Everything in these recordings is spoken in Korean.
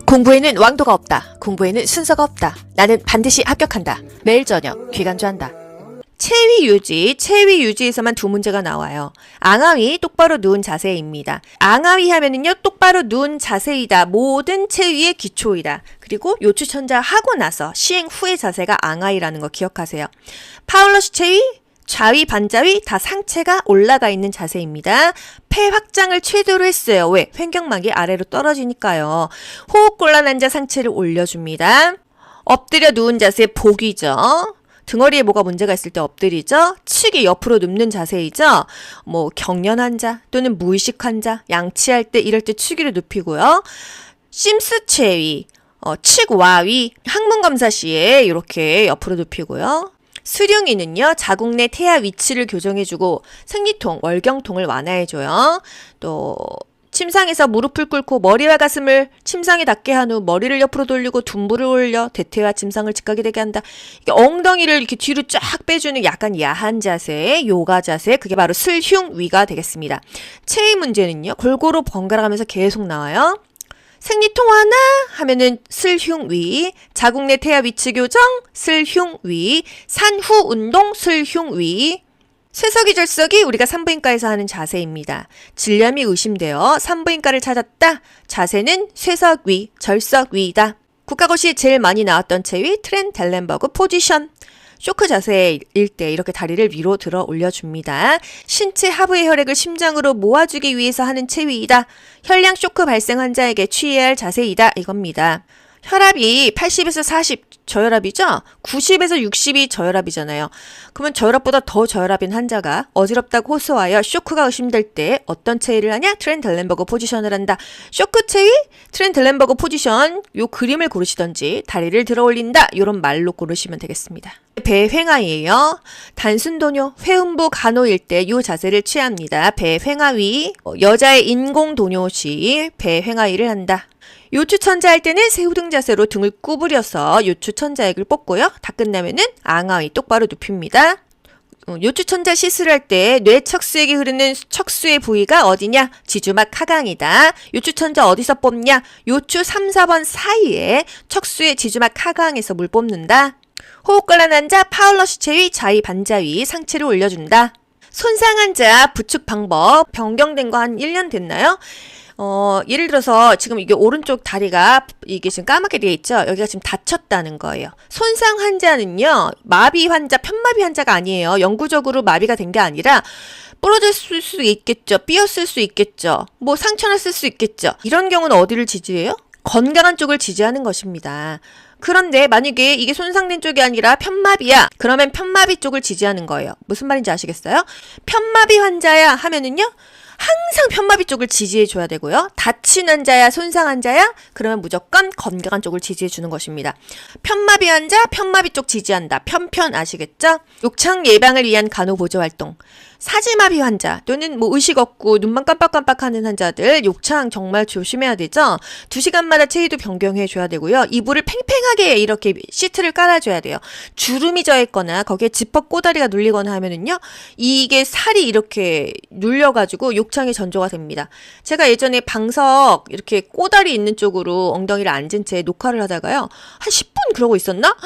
공부에는 왕도가 없다. 공부에는 순서가 없다. 나는 반드시 합격한다. 매일 저녁 귀간주한다. 체위 유지에서만 두 문제가 나와요. 앙하위 똑바로 누운 자세입니다. 앙하위 하면은요 똑바로 누운 자세이다. 모든 체위의 기초이다. 그리고 요추천자 하고 나서 시행 후의 자세가 앙하위라는 거 기억하세요. 파울러시 체위, 좌위, 반자위 다 상체가 올라가 있는 자세입니다. 폐 확장을 최대로 했어요. 왜? 횡격막이 아래로 떨어지니까요. 호흡 곤란 앉아 상체를 올려줍니다. 엎드려 누운 자세 복이죠. 등허리에 뭐가 문제가 있을 때 엎드리죠. 측이 옆으로 눕는 자세이죠. 뭐 경련 환자 또는 무의식 환자, 양치할 때 이럴 때 측위를 눕히고요. 심스 체위, 측 와위, 항문 검사 시에 이렇게 옆으로 눕히고요. 수룡이는요, 자궁 내 태아 위치를 교정해주고 생리통, 월경통을 완화해줘요. 또 침상에서 무릎을 꿇고 머리와 가슴을 침상에 닿게 한 후 머리를 옆으로 돌리고 둔부를 올려 대퇴와 침상을 직각이 되게 한다. 이게 엉덩이를 이렇게 뒤로 쫙 빼주는 약간 야한 자세, 요가 자세, 그게 바로 슬흉위가 되겠습니다. 체위 문제는요, 골고루 번갈아가면서 계속 나와요. 생리통 하나 하면은 슬흉위, 자궁 내 태아 위치 교정 슬흉위, 산후 운동 슬흉위. 쇠석이 절석이 우리가 산부인과에서 하는 자세입니다. 질염이 의심되어 산부인과를 찾았다. 자세는 쇠석위, 절석위이다. 국가고시에 제일 많이 나왔던 체위 트렌델렌버그 포지션. 쇼크 자세일 때 이렇게 다리를 위로 들어 올려줍니다. 신체 하부의 혈액을 심장으로 모아주기 위해서 하는 체위이다. 혈량 쇼크 발생 환자에게 취해야 할 자세이다. 이겁니다. 혈압이 80에서 40 저혈압이죠? 90에서 60이 저혈압이잖아요. 그러면 저혈압보다 더 저혈압인 환자가 어지럽다고 호소하여 쇼크가 의심될 때 어떤 체위를 하냐? 트렌델렌버그 포지션을 한다. 쇼크 체위? 트렌델렌버그 포지션. 요 그림을 고르시던지 다리를 들어 올린다. 요런 말로 고르시면 되겠습니다. 배횡하위예요. 단순도뇨, 회음부 간호일 때 요 자세를 취합니다. 배횡하위. 여자의 인공도뇨 시 배횡하위를 한다. 요추천자 할 때는 새우등 자세로 등을 구부려서 요추천자액을 뽑고요. 다 끝나면은 앙하위 똑바로 눕힙니다. 요추천자 시술할 때 뇌척수액이 흐르는 척수의 부위가 어디냐? 지주막 하강이다. 요추천자 어디서 뽑냐? 요추 3, 4번 사이에 척수의 지주막 하강에서 물 뽑는다. 호흡곤란 환자 파울러시 체위, 좌위, 반자위 상체를 올려준다. 손상 환자 부축 방법 변경된 거 한 1년 됐나요? 예를 들어서 지금 이게 오른쪽 다리가 이게 지금 까맣게 되어 있죠? 여기가 지금 다쳤다는 거예요. 손상 환자는요, 마비 환자, 편마비 환자가 아니에요. 영구적으로 마비가 된 게 아니라 부러졌을 수 있겠죠. 삐었을 수 있겠죠. 뭐 상처났을 수 있겠죠. 이런 경우는 어디를 지지해요? 건강한 쪽을 지지하는 것입니다. 그런데 만약에 이게 손상된 쪽이 아니라 편마비야. 그러면 편마비 쪽을 지지하는 거예요. 무슨 말인지 아시겠어요? 편마비 환자야 하면은요, 항상 편마비 쪽을 지지해줘야 되고요. 다친 환자야, 손상 환자야? 그러면 무조건 건강한 쪽을 지지해주는 것입니다. 편마비 환자, 편마비 쪽 지지한다. 편편 아시겠죠? 욕창 예방을 위한 간호보조활동. 사지마비 환자 또는 뭐 의식 없고 눈만 깜빡깜빡하는 환자들 욕창 정말 조심해야 되죠. 2시간마다 체위도 변경해줘야 되고요. 이불을 팽팽하게 이렇게 시트를 깔아줘야 돼요. 주름이 져있거나 거기에 지퍼 꼬다리가 눌리거나 하면은요, 이게 살이 이렇게 눌려가지고 욕창이 전조가 됩니다. 제가 예전에 방석 이렇게 꼬다리 있는 쪽으로 엉덩이를 앉은 채 녹화를 하다가요, 한 10분 그러고 있었나?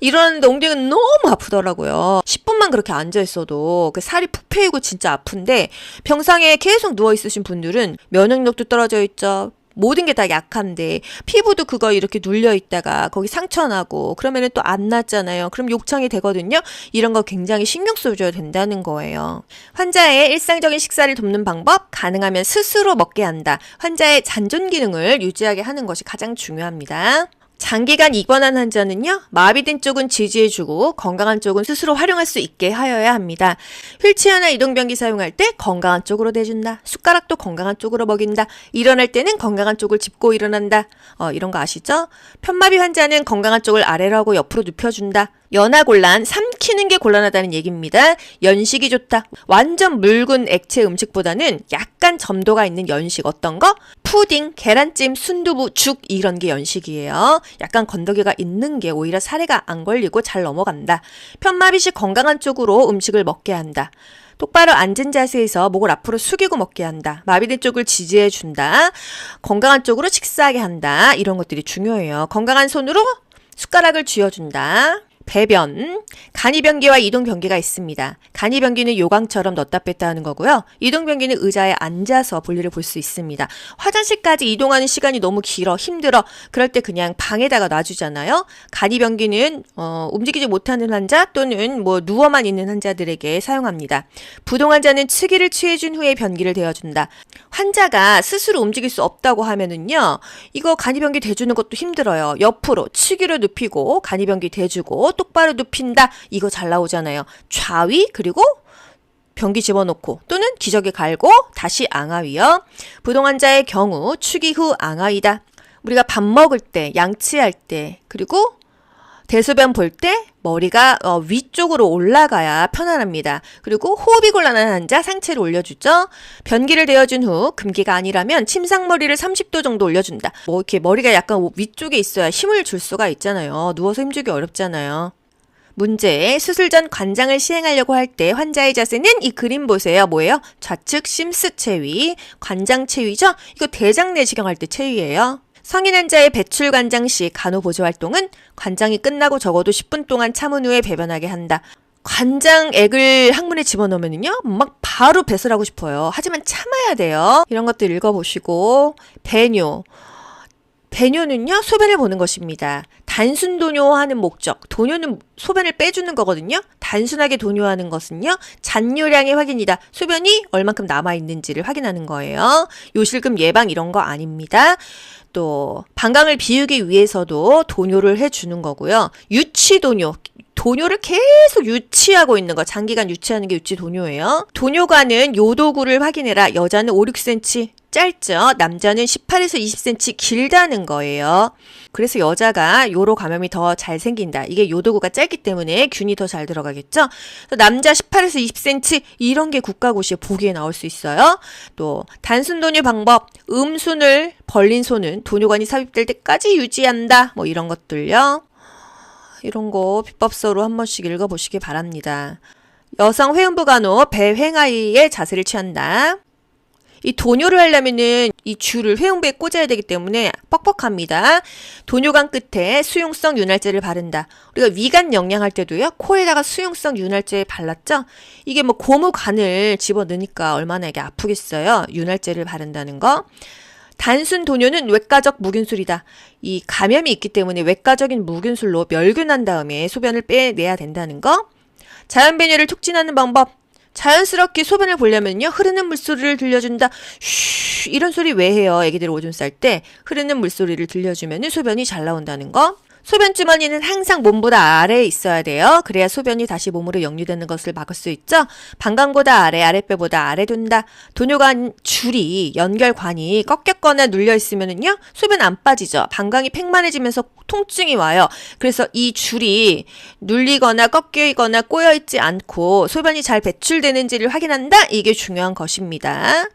일어났는데 엉덩이가 너무 아프더라고요. 10분만 그렇게 앉아있어도 그 살이 푹 패이고 진짜 아픈데, 병상에 계속 누워있으신 분들은 면역력도 떨어져 있죠. 모든 게 다 약한데 피부도 그거 이렇게 눌려있다가 거기 상처 나고 그러면은 또 안 낫잖아요. 그럼 욕창이 되거든요. 이런 거 굉장히 신경 써줘야 된다는 거예요. 환자의 일상적인 식사를 돕는 방법, 가능하면 스스로 먹게 한다. 환자의 잔존 기능을 유지하게 하는 것이 가장 중요합니다. 장기간 입원한 환자는요, 마비된 쪽은 지지해주고 건강한 쪽은 스스로 활용할 수 있게 하여야 합니다. 휠체어나 이동변기 사용할 때 건강한 쪽으로 대준다. 숟가락도 건강한 쪽으로 먹인다. 일어날 때는 건강한 쪽을 짚고 일어난다. 이런 거 아시죠? 편마비 환자는 건강한 쪽을 아래로 하고 옆으로 눕혀준다. 연하곤란, 삼키는 게 곤란하다는 얘기입니다. 연식이 좋다. 완전 묽은 액체 음식보다는 약간 점도가 있는 연식. 어떤 거? 푸딩, 계란찜, 순두부, 죽 이런 게 연식이에요. 약간 건더기가 있는 게 오히려 살해가 안 걸리고 잘 넘어간다. 편마비 시 건강한 쪽으로 음식을 먹게 한다. 똑바로 앉은 자세에서 목을 앞으로 숙이고 먹게 한다. 마비된 쪽을 지지해 준다. 건강한 쪽으로 식사하게 한다. 이런 것들이 중요해요. 건강한 손으로 숟가락을 쥐어준다. 배변, 간이변기와 이동변기가 있습니다. 간이변기는 요강처럼 넣었다 뺐다 하는 거고요. 이동변기는 의자에 앉아서 볼일을 볼 수 있습니다. 화장실까지 이동하는 시간이 너무 길어, 힘들어. 그럴 때 그냥 방에다가 놔주잖아요. 간이변기는 움직이지 못하는 환자 또는 뭐 누워만 있는 환자들에게 사용합니다. 부동 환자는 치기를 취해준 후에 변기를 대어준다. 환자가 스스로 움직일 수 없다고 하면은요, 이거 간이변기 대주는 것도 힘들어요. 옆으로 치기를 눕히고 간이변기 대주고 똑바로 눕힌다. 이거 잘 나오잖아요. 좌위 그리고 변기 집어넣고 또는 기저귀 갈고 다시 앙하위요. 부동 환자의 경우 추기 후 앙하위다. 우리가 밥 먹을 때, 양치할 때 그리고 대소변 볼 때 머리가 위쪽으로 올라가야 편안합니다. 그리고 호흡이 곤란한 환자 상체를 올려주죠. 변기를 대어준 후 금기가 아니라면 침상머리를 30도 정도 올려준다. 뭐 이렇게 머리가 약간 위쪽에 있어야 힘을 줄 수가 있잖아요. 누워서 힘주기 어렵잖아요. 문제, 수술 전 관장을 시행하려고 할 때 환자의 자세는 이 그림 보세요. 뭐예요? 좌측 심스 체위, 관장 체위죠? 이거 대장 내시경 할 때 체위예요. 성인 환자의 배출 관장 시 간호보조 활동은 관장이 끝나고 적어도 10분 동안 참은 후에 배변하게 한다. 관장액을 항문에 집어넣으면요, 막 바로 배설하고 싶어요. 하지만 참아야 돼요. 이런 것들 읽어보시고. 배뇨. 배뇨는요, 소변을 보는 것입니다. 단순 도뇨하는 목적. 도뇨는 소변을 빼주는 거거든요. 단순하게 도뇨하는 것은요, 잔뇨량의 확인이다. 소변이 얼만큼 남아있는지를 확인하는 거예요. 요실금 예방 이런 거 아닙니다. 또 방광을 비우기 위해서도 도뇨를 해주는 거고요. 유치 도뇨. 도뇨를 계속 유치하고 있는 거, 장기간 유치하는 게 유치 도뇨예요. 도뇨관은 요도구를 확인해라. 여자는 5, 6cm 짧죠. 남자는 18에서 20cm 길다는 거예요. 그래서 여자가 요로 감염이 더 잘 생긴다. 이게 요도구가 짧기 때문에 균이 더 잘 들어가겠죠. 남자 18에서 20cm 이런 게 국가고시에 보기에 나올 수 있어요. 또 단순 도뇨 방법, 음순을 벌린 손은 도뇨관이 삽입될 때까지 유지한다. 뭐 이런 것들요. 이런 거 비법서로 한 번씩 읽어보시기 바랍니다. 여성 회음부 간호 배횡하이의 자세를 취한다. 이 도뇨를 하려면은 이 줄을 회음부에 꽂아야 되기 때문에 뻑뻑합니다. 도뇨관 끝에 수용성 윤활제를 바른다. 우리가 위간 영양할 때도요, 코에다가 수용성 윤활제 발랐죠? 이게 뭐 고무관을 집어넣으니까 얼마나 이게 아프겠어요? 윤활제를 바른다는 거. 단순 도뇨는 외과적 무균술이다. 이 감염이 있기 때문에 외과적인 무균술로 멸균한 다음에 소변을 빼내야 된다는 거. 자연 배뇨를 촉진하는 방법. 자연스럽게 소변을 보려면요, 흐르는 물소리를 들려준다. 쉬, 이런 소리 왜 해요? 애기들 오줌 쌀 때 흐르는 물소리를 들려주면 소변이 잘 나온다는 거. 소변 주머니는 항상 몸보다 아래에 있어야 돼요. 그래야 소변이 다시 몸으로 역류되는 것을 막을 수 있죠. 방광보다 아래, 아랫배보다 아래 둔다. 도뇨관 줄이, 연결관이 꺾였거나 눌려 있으면은요, 소변 안 빠지죠. 방광이 팽만해지면서 통증이 와요. 그래서 이 줄이 눌리거나 꺾이거나 꼬여있지 않고 소변이 잘 배출되는지를 확인한다. 이게 중요한 것입니다.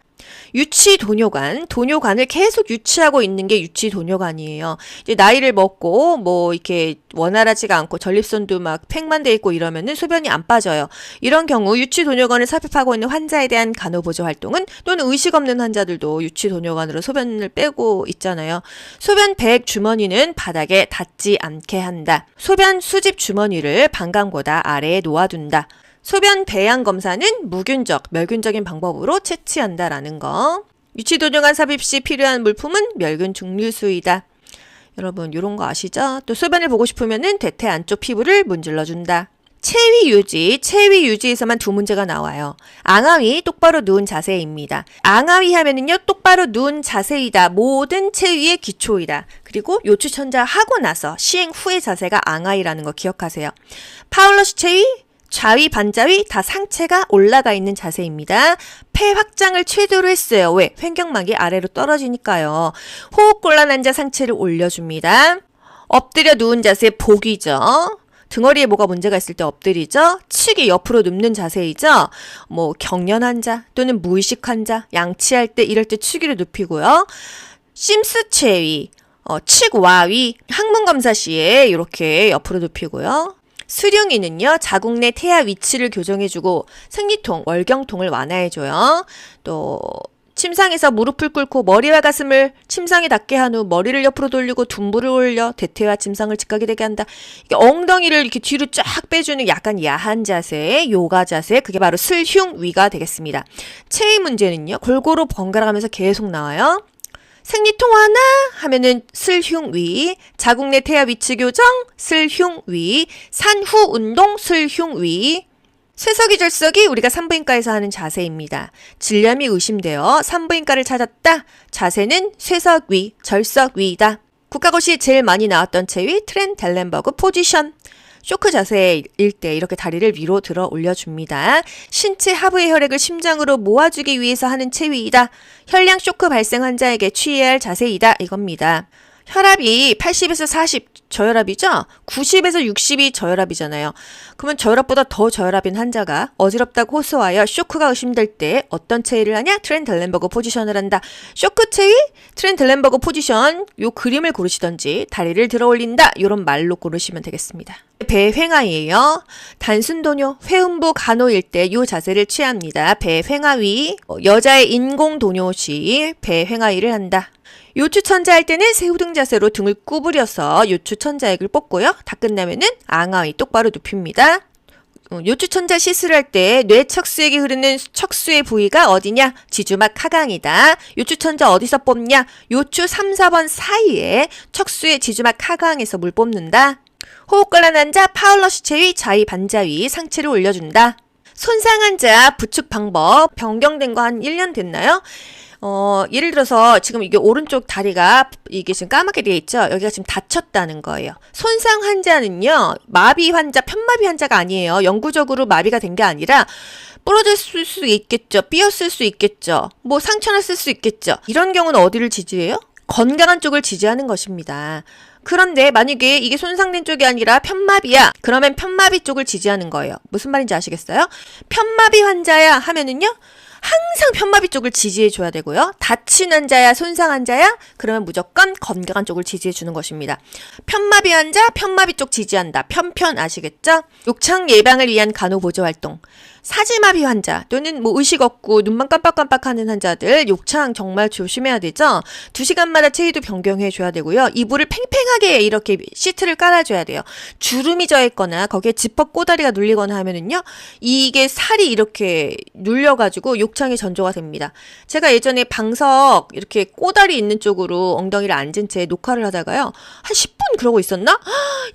유치 도뇨관, 도뇨관을 계속 유치하고 있는 게 유치 도뇨관이에요. 이제 나이를 먹고 뭐 이렇게 원활하지가 않고 전립선도 막 팽만돼 있고 이러면은 소변이 안 빠져요. 이런 경우 유치 도뇨관을 삽입하고 있는 환자에 대한 간호보조 활동은, 또는 의식 없는 환자들도 유치 도뇨관으로 소변을 빼고 있잖아요. 소변 배액 주머니는 바닥에 닿지 않게 한다. 소변 수집 주머니를 방광보다 아래에 놓아둔다. 소변 배양 검사는 무균적, 멸균적인 방법으로 채취한다라는 거. 유치도뇨관 삽입 시 필요한 물품은 멸균 중류수이다. 여러분, 이런 거 아시죠? 또 소변을 보고 싶으면은 대퇴 안쪽 피부를 문질러준다. 체위 유지, 체위 유지에서만 두 문제가 나와요. 앙하위, 똑바로 누운 자세입니다. 앙하위 하면은요, 똑바로 누운 자세이다. 모든 체위의 기초이다. 그리고 요추천자 하고 나서 시행 후의 자세가 앙하위라는 거 기억하세요. 파울러시 체위, 좌위, 반자위 다 상체가 올라가 있는 자세입니다. 폐 확장을 최대로 했어요. 왜? 횡격막이 아래로 떨어지니까요. 호흡 곤란한 자 상체를 올려줍니다. 엎드려 누운 자세 복이죠. 등허리에 뭐가 문제가 있을 때 엎드리죠. 치기 옆으로 눕는 자세이죠. 뭐 경련 환자 또는 무의식 환자, 양치할 때 이럴 때 치기를 눕히고요. 심스 체위, 측와위, 항문 검사 시에 이렇게 옆으로 눕히고요. 수룡이는요, 자궁 내 태아 위치를 교정해주고 생리통, 월경통을 완화해줘요. 또 침상에서 무릎을 꿇고 머리와 가슴을 침상에 닿게 한 후 머리를 옆으로 돌리고 둔부를 올려 대퇴와 침상을 직각이 되게 한다. 이게 엉덩이를 이렇게 뒤로 쫙 빼주는 약간 야한 자세, 요가 자세, 그게 바로 슬흉위가 되겠습니다. 체위 문제는요, 골고루 번갈아가면서 계속 나와요. 생리통 하나 하면은 슬흉위, 자궁 내 태아 위치 교정 슬흉위, 산후 운동 슬흉위. 쇠석이 절석이 우리가 산부인과에서 하는 자세입니다. 질염이 의심되어 산부인과를 찾았다. 자세는 쇠석위, 절석위이다. 국가고시에 제일 많이 나왔던 체위 트렌델렌버그 포지션. 쇼크 자세일 때 이렇게 다리를 위로 들어 올려줍니다. 신체 하부의 혈액을 심장으로 모아주기 위해서 하는 체위이다. 혈량 쇼크 발생 환자에게 취해야 할 자세이다. 이겁니다. 혈압이 80에서 40 저혈압이죠? 90에서 60이 저혈압이잖아요. 그러면 저혈압보다 더 저혈압인 환자가 어지럽다고 호소하여 쇼크가 의심될 때 어떤 체위를 하냐? 트렌델렌버그 포지션을 한다. 쇼크 체위? 트렌델렌버그 포지션. 요 그림을 고르시던지 다리를 들어 올린다. 요런 말로 고르시면 되겠습니다. 배횡아이예요. 단순도뇨, 회음부 간호일 때 요 자세를 취합니다. 배횡아위. 여자의 인공도뇨 시 배횡아이를 한다. 요추천자 할 때는 새우등 자세로 등을 구부려서 요추천자액을 뽑고요. 다 끝나면은 앙하위 똑바로 눕힙니다. 요추천자 시술할 때 뇌척수액이 흐르는 척수의 부위가 어디냐? 지주막 하강이다. 요추천자 어디서 뽑냐? 요추 3, 4번 사이에 척수의 지주막 하강에서 물 뽑는다. 호흡곤란 환자 파울러시 체위, 자위 반자위 상체를 올려준다. 손상 환자 부축 방법 변경된 거 한 1년 됐나요? 예를 들어서 지금 이게 오른쪽 다리가 이게 지금 까맣게 되어 있죠? 여기가 지금 다쳤다는 거예요. 손상 환자는요, 마비 환자, 편마비 환자가 아니에요. 영구적으로 마비가 된 게 아니라 부러졌을 수 있겠죠. 삐었을 수 있겠죠. 뭐 상처났을 수 있겠죠. 이런 경우는 어디를 지지해요? 건강한 쪽을 지지하는 것입니다. 그런데 만약에 이게 손상된 쪽이 아니라 편마비야. 그러면 편마비 쪽을 지지하는 거예요. 무슨 말인지 아시겠어요? 편마비 환자야 하면은요, 항상 편마비 쪽을 지지해줘야 되고요. 다친 환자야, 손상 환자야? 그러면 무조건 건강한 쪽을 지지해주는 것입니다. 편마비 환자, 편마비 쪽 지지한다. 편편 아시겠죠? 욕창 예방을 위한 간호보조 활동. 사지마비 환자 또는 뭐 의식 없고 눈만 깜빡깜빡하는 환자들 욕창 정말 조심해야 되죠. 2시간마다 체위도 변경해줘야 되고요. 이불을 팽팽하게 이렇게 시트를 깔아줘야 돼요. 주름이 져있거나 거기에 지퍼 꼬다리가 눌리거나 하면은요, 이게 살이 이렇게 눌려가지고 욕창이 전조가 됩니다. 제가 예전에 방석 이렇게 꼬다리 있는 쪽으로 엉덩이를 앉은 채 녹화를 하다가요, 한 10분 그러고 있었나?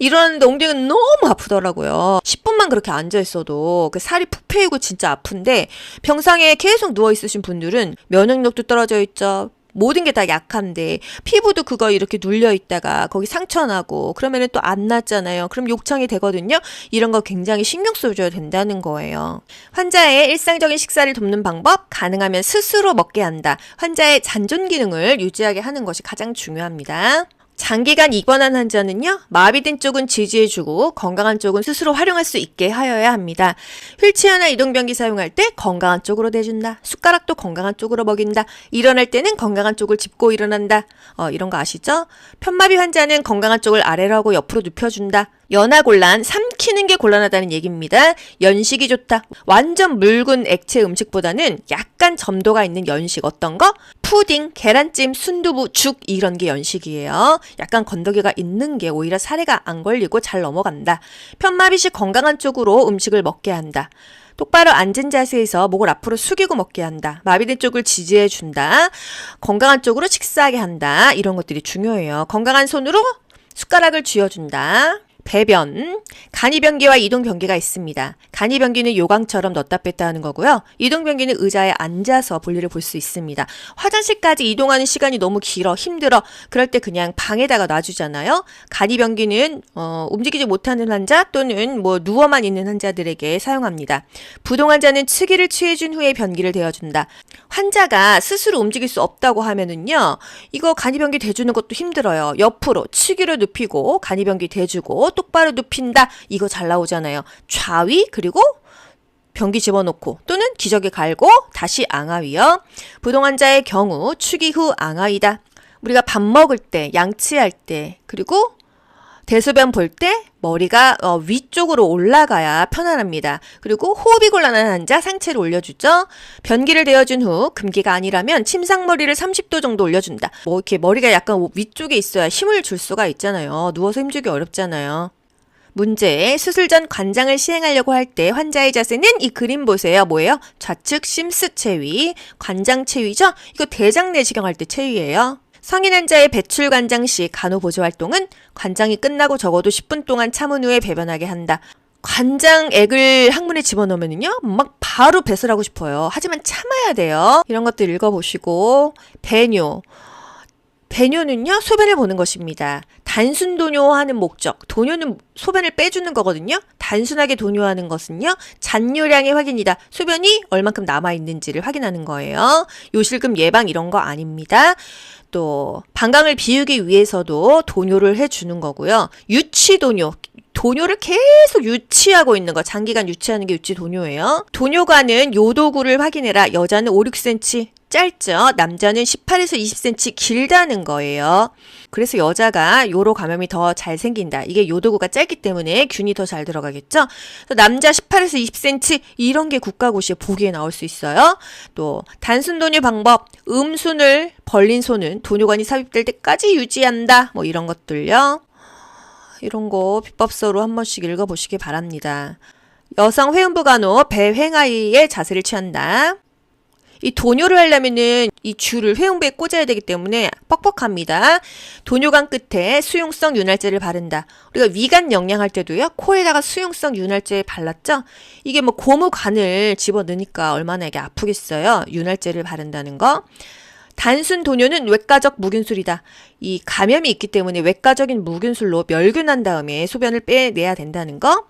일어났는데 엉덩이가 너무 아프더라고요. 10분만 그렇게 앉아있어도 그 살이 푹 패이고 진짜 아픈데, 병상에 계속 누워있으신 분들은 면역력도 떨어져 있죠. 모든 게 다 약한데 피부도 그거 이렇게 눌려 있다가 거기 상처 나고 그러면은 또 안 낫잖아요. 그럼 욕창이 되거든요. 이런 거 굉장히 신경 써줘야 된다는 거예요. 환자의 일상적인 식사를 돕는 방법, 가능하면 스스로 먹게 한다. 환자의 잔존 기능을 유지하게 하는 것이 가장 중요합니다. 장기간 입원한 환자는요, 마비된 쪽은 지지해주고 건강한 쪽은 스스로 활용할 수 있게 하여야 합니다. 휠체어나 이동변기 사용할 때 건강한 쪽으로 대준다. 숟가락도 건강한 쪽으로 먹인다. 일어날 때는 건강한 쪽을 짚고 일어난다. 이런 거 아시죠? 편마비 환자는 건강한 쪽을 아래로 하고 옆으로 눕혀준다. 연하곤란, 삼키는 게 곤란하다는 얘기입니다. 연식이 좋다. 완전 묽은 액체 음식보다는 약간 점도가 있는 연식. 어떤 거? 푸딩, 계란찜, 순두부, 죽 이런 게 연식이에요. 약간 건더기가 있는 게 오히려 살해가 안 걸리고 잘 넘어간다. 편마비 시 건강한 쪽으로 음식을 먹게 한다. 똑바로 앉은 자세에서 목을 앞으로 숙이고 먹게 한다. 마비된 쪽을 지지해준다. 건강한 쪽으로 식사하게 한다. 이런 것들이 중요해요. 건강한 손으로 숟가락을 쥐어준다. 배변, 간이변기와 이동변기가 있습니다. 간이변기는 요강처럼 넣었다 뺐다 하는 거고요. 이동변기는 의자에 앉아서 볼일을 볼 수 있습니다. 화장실까지 이동하는 시간이 너무 길어, 힘들어. 그럴 때 그냥 방에다가 놔주잖아요. 간이변기는 움직이지 못하는 환자 또는 뭐 누워만 있는 환자들에게 사용합니다. 부동 환자는 측이를 취해준 후에 변기를 대어준다. 환자가 스스로 움직일 수 없다고 하면은요, 이거 간이변기 대주는 것도 힘들어요. 옆으로 측이를 눕히고 간이변기 대주고 똑바로 눕힌다. 이거 잘 나오잖아요. 좌위 그리고 변기 집어넣고 또는 기저귀 갈고 다시 앙하위요. 부동 환자의 경우 축이 후 앙하위다. 우리가 밥 먹을 때, 양치할 때, 그리고 대소변 볼 때 머리가 위쪽으로 올라가야 편안합니다. 그리고 호흡이 곤란한 환자 상체를 올려주죠. 변기를 대어준 후 금기가 아니라면 침상머리를 30도 정도 올려준다. 뭐 이렇게 머리가 약간 위쪽에 있어야 힘을 줄 수가 있잖아요. 누워서 힘주기 어렵잖아요. 문제, 수술 전 관장을 시행하려고 할 때 환자의 자세는 이 그림 보세요. 뭐예요? 좌측 심스 체위, 관장 체위죠? 이거 대장 내시경 할 때 체위예요. 성인 환자의 배출 관장 시 간호보조 활동은 관장이 끝나고 적어도 10분 동안 참은 후에 배변하게 한다. 관장액을 항문에 집어넣으면요, 막 바로 배설하고 싶어요. 하지만 참아야 돼요. 이런 것들 읽어보시고, 배뇨. 배뇨는요, 소변을 보는 것입니다. 단순 도뇨하는 목적. 도뇨는 소변을 빼주는 거거든요. 단순하게 도뇨하는 것은요, 잔뇨량의 확인이다. 소변이 얼만큼 남아있는지를 확인하는 거예요. 요실금 예방 이런 거 아닙니다. 또 방광을 비우기 위해서도 도뇨를 해주는 거고요. 유치 도뇨. 도뇨를 계속 유치하고 있는 거, 장기간 유치하는 게 유치 도뇨예요. 도뇨관은 요도구를 확인해라. 여자는 5, 6cm 짧죠. 남자는 18에서 20cm 길다는 거예요. 그래서 여자가 요로 감염이 더 잘 생긴다. 이게 요도구가 짧기 때문에 균이 더 잘 들어가겠죠. 그래서 남자 18에서 20cm 이런 게 국가고시에 보기에 나올 수 있어요. 또 단순 도뇨 방법, 음순을 벌린 손은 도뇨관이 삽입될 때까지 유지한다. 뭐 이런 것들요. 이런 거 비법서로 한 번씩 읽어보시기 바랍니다. 여성 회음부 간호 배횡아이의 자세를 취한다. 이 도뇨를 하려면은 이 줄을 회음부에 꽂아야 되기 때문에 뻑뻑합니다. 도뇨관 끝에 수용성 윤활제를 바른다. 우리가 위간 영양할 때도요, 코에다가 수용성 윤활제 발랐죠? 이게 뭐 고무관을 집어넣으니까 얼마나 이게 아프겠어요? 윤활제를 바른다는 거. 단순 도뇨는 외과적 무균술이다. 이 감염이 있기 때문에 외과적인 무균술로 멸균한 다음에 소변을 빼내야 된다는 거.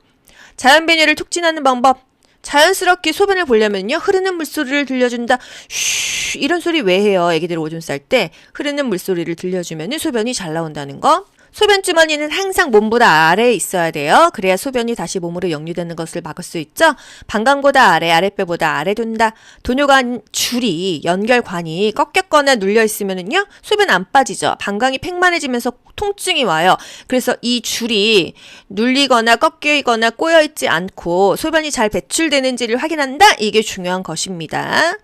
자연 배뇨를 촉진하는 방법. 자연스럽게 소변을 보려면요, 흐르는 물소리를 들려준다. 쉬, 이런 소리 왜 해요? 애기들 오줌 쌀 때 흐르는 물소리를 들려주면 소변이 잘 나온다는 거. 소변 주머니는 항상 몸보다 아래에 있어야 돼요. 그래야 소변이 다시 몸으로 역류되는 것을 막을 수 있죠. 방광보다 아래, 아랫배보다 아래 둔다. 도뇨관 줄이, 연결관이 꺾였거나 눌려 있으면은요, 소변 안 빠지죠. 방광이 팽만해지면서 통증이 와요. 그래서 이 줄이 눌리거나 꺾이거나 꼬여있지 않고 소변이 잘 배출되는지를 확인한다. 이게 중요한 것입니다.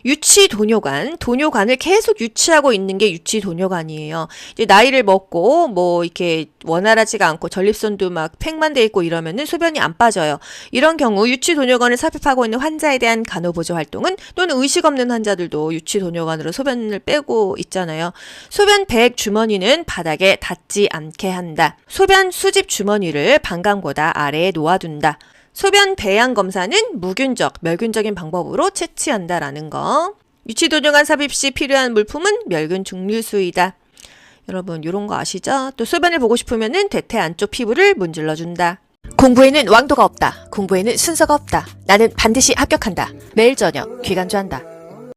유치 도뇨관, 도뇨관을 계속 유치하고 있는 게 유치 도뇨관이에요. 이제 나이를 먹고 뭐 이렇게 원활하지가 않고 전립선도 막 팽만돼 있고 이러면은 소변이 안 빠져요. 이런 경우 유치 도뇨관을 삽입하고 있는 환자에 대한 간호보조 활동은, 또는 의식 없는 환자들도 유치 도뇨관으로 소변을 빼고 있잖아요. 소변 배액 주머니는 바닥에 닿지 않게 한다. 소변 수집 주머니를 방광보다 아래에 놓아둔다. 소변 배양 검사는 무균적, 멸균적인 방법으로 채취한다라는 거. 유치 도뇨관 삽입 시 필요한 물품은 멸균 중류수이다. 여러분, 이런 거 아시죠? 또 소변을 보고 싶으면은 대퇴 안쪽 피부를 문질러 준다. 공부에는 왕도가 없다. 공부에는 순서가 없다. 나는 반드시 합격한다. 매일 저녁 귀간주한다.